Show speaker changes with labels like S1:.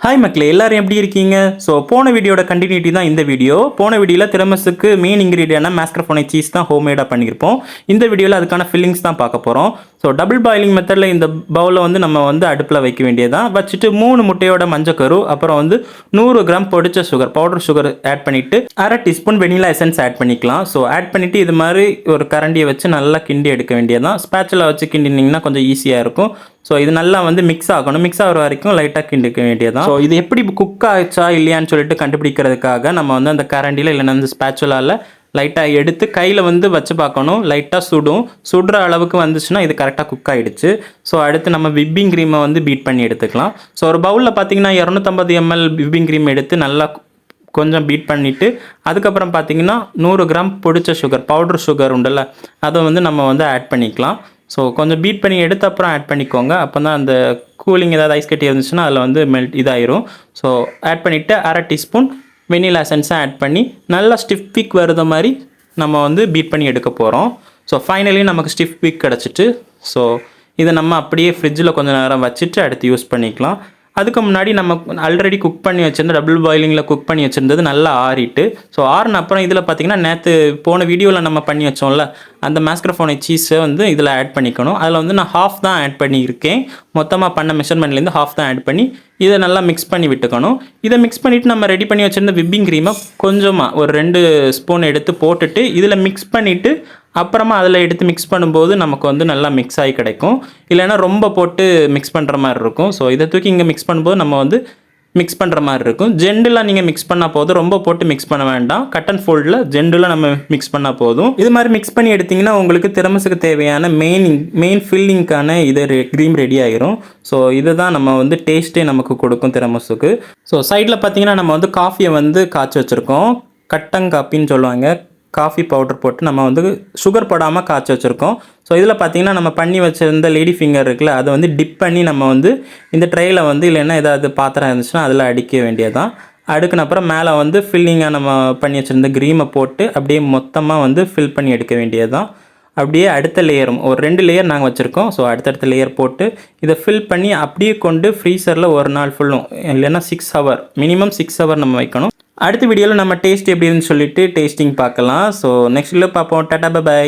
S1: Hi மக்களே, எல்லாரும் எப்படி இருக்கீங்க? ஸோ போன வீடியோட கண்டினியூட்டி தான் இந்த வீடியோ. போன வீடியோவில் திரமஸுக்கு மெயின் இன்க்ரீடியன்ட் மேஸ்கர்போனே சீஸ் தான் ஹோம்மேடாக பண்ணியிருப்போம். இந்த வீடியோவில் அதுக்கான ஃபில்லிங்ஸ் தான் பார்க்க போகிறோம். ஸோ டபுள் பாயிலிங் மெத்தடில் இந்த பவுலில் வந்து நம்ம வந்து அடுப்பில் வைக்க வேண்டியதான். வச்சுட்டு 3 முட்டையோட மஞ்சக்கரு, அப்புறம் வந்து 100 கிராம் பொடிச்ச சுகர், பவுடர் சுகர் ஆட் பண்ணிவிட்டு 1/2 டீஸ்பூன் வெனிலா எசன்ஸ் ஆட் பண்ணிக்கலாம். ஸோ ஆட் பண்ணிவிட்டு இது மாதிரி ஒரு கரண்டியை வச்சு நல்லா கிண்டி எடுக்க வேண்டியதான். ஸ்பேச்சுலா வச்சு கிண்டினிங்கன்னா கொஞ்சம் ஈஸியாக இருக்கும். ஸோ இது நல்லா வந்து மிக்ஸ் ஆகணும். மிக்ஸ் ஆகிற வரைக்கும் லைட்டாக கிண்டிக்க வேண்டியதான். ஸோ இது எப்படி குக் ஆச்சா இல்லையான்னு சொல்லிட்டு கண்டுபிடிக்கிறதுக்காக நம்ம வந்து அந்த கரண்டியில் இல்லைன்னா அந்த ஸ்பேச்சுலாவில் லைட்டாக எடுத்து கையில் வந்து வச்சு பார்க்கணும். லைட்டாக சுடுற அளவுக்கு வந்துச்சுன்னா இது கரெக்டாக குக் ஆகிடுச்சு. ஸோ அடுத்து நம்ம விப்பிங் க்ரீமை வந்து பீட் பண்ணி எடுத்துக்கலாம். ஸோ ஒரு பவுலில் பார்த்தீங்கன்னா 250 ml விப்பிங் க்ரீம் எடுத்து நல்லா கொஞ்சம் பீட் பண்ணிவிட்டு அதுக்கப்புறம் பார்த்தீங்கன்னா 100 கிராம் பொடிச்ச சுகர், பவுடர் சுகர் உண்டல்ல, அதை வந்து நம்ம வந்து ஆட் பண்ணிக்கலாம். ஸோ கொஞ்சம் பீட் பண்ணி எடுத்த அப்புறம் ஆட் பண்ணிக்கோங்க. அப்போ தான் அந்த கூலிங் ஏதாவது ஐஸ் கட்டி இருந்துச்சுன்னா அதில் வந்து மெல்ட் இதாயிரும். ஸோ ஆட் பண்ணிவிட்டு 1/2 டீஸ்பூன் வெனிலா எசன்ஸை ஆட் பண்ணி நல்லா ஸ்டிஃப் பீக் வருத மாதிரி நம்ம வந்து பீட் பண்ணி எடுக்க போகிறோம். ஸோ ஃபைனலி நமக்கு ஸ்டிஃப் பீக் கிடச்சிட்டு, ஸோ இதை நம்ம அப்படியே ஃப்ரிட்ஜில் கொஞ்சம் நேரம் வச்சுட்டு அடுத்து யூஸ் பண்ணிக்கலாம். அதுக்கு முன்னாடி நம்ம ஆல்ரெடி குக் பண்ணி வச்சுருந்த டபுள் பாயிலிங்கில் குக் பண்ணி வச்சுருந்தது நல்லா ஆறிட்டு, ஸோ ஆறின அப்புறம் இதில் பார்த்திங்கன்னா நேற்று போன வீடியோவில் நம்ம பண்ணி வச்சோம்ல அந்த மேஸ்கர்போனே சீஸை வந்து இதில் ஆட் பண்ணிக்கணும். அதில் வந்து நான் ஹாஃப் தான் ஆட் பண்ணியிருக்கேன். மொத்தமாக பண்ண மெஷர்மெண்ட்லேருந்து ஹாஃப் தான் ஆட் பண்ணி இதை நல்லா மிக்ஸ் பண்ணி விட்டுக்கணும். இதை மிக்ஸ் பண்ணிவிட்டு நம்ம ரெடி பண்ணி வச்சுருந்த விப்பிங் க்ரீமை கொஞ்சமாக ஒரு 2 ஸ்பூன் எடுத்து போட்டுட்டு இதில் மிக்ஸ் பண்ணிவிட்டு அப்புறமா அதில் எடுத்து மிக்ஸ் பண்ணும்போது நமக்கு வந்து நல்லா மிக்ஸ் ஆகி கிடைக்கும். இல்லைன்னா ரொம்ப போட்டு மிக்ஸ் பண்ணுற மாதிரி இருக்கும். ஸோ இதை தூக்கி இங்கே மிக்ஸ் பண்ணும்போது நம்ம வந்து மிக்ஸ் பண்ணுற மாதிரி இருக்கும். ஜென்டிலாக நீங்கள் மிக்ஸ் பண்ணால் போதும், ரொம்ப போட்டு மிக்ஸ் பண்ண வேண்டாம். கட் அண்ட் ஃபோல்டில் ஜென்டிலாக நம்ம மிக்ஸ் பண்ணால் போதும். இது மாதிரி மிக்ஸ் பண்ணி எடுத்திங்கன்னா உங்களுக்கு திரமஸுக்கு தேவையான மெயின் ஃபில்லிங்க்கான இது க்ரீம் ரெடி ஆகிரும். ஸோ இதை தான் நம்ம வந்து டேஸ்ட்டே நமக்கு கொடுக்கும் திரமஸுக்கு. ஸோ சைடில் பார்த்தீங்கன்னா நம்ம வந்து காஃபியை வந்து காய்ச்சி வச்சுருக்கோம். கட்டங்காப்பின்னு சொல்லுவாங்க. காஃபி பவுடர் போட்டு நம்ம வந்து சுகர் போடாமல் காய்ச்சி வச்சுருக்கோம். ஸோ இதில் பார்த்திங்கன்னா நம்ம பண்ணி வச்சுருந்த லேடி ஃபிங்கர் இருக்குல்ல, அதை வந்து டிப் பண்ணி நம்ம வந்து இந்த ட்ரெயில் வந்து இல்லைன்னா ஏதாவது பாத்திரம் இருந்துச்சுன்னா அதில் அடிக்க வேண்டியதான். அடுக்குன அப்புறம் மேலே வந்து ஃபில்லிங்காக நம்ம பண்ணி வச்சுருந்த க்ரீமை போட்டு அப்படியே மொத்தமாக வந்து ஃபில் பண்ணி எடுக்க வேண்டியதான். அப்படியே அடுத்த லேயரும் ஒரு 2 லேயர் நாங்கள் வச்சுருக்கோம். ஸோ அடுத்தடுத்த லேயர் போட்டு இதை ஃபில் பண்ணி அப்படியே கொண்டு ஃப்ரீசரில் ஒரு நாள் ஃபுல்லும் இல்லைன்னா 6 ஹவர் மினிமம் 6 ஹவர் நம்ம வைக்கணும். அடுத்த வீடியோவில் நம்ம டேஸ்ட் எப்படி இருக்குன்னு சொல்லிட்டு டேஸ்டிங் பார்க்கலாம். ஸோ நெக்ஸ்ட் வீடியோவில் பார்ப்போம். Tata bye.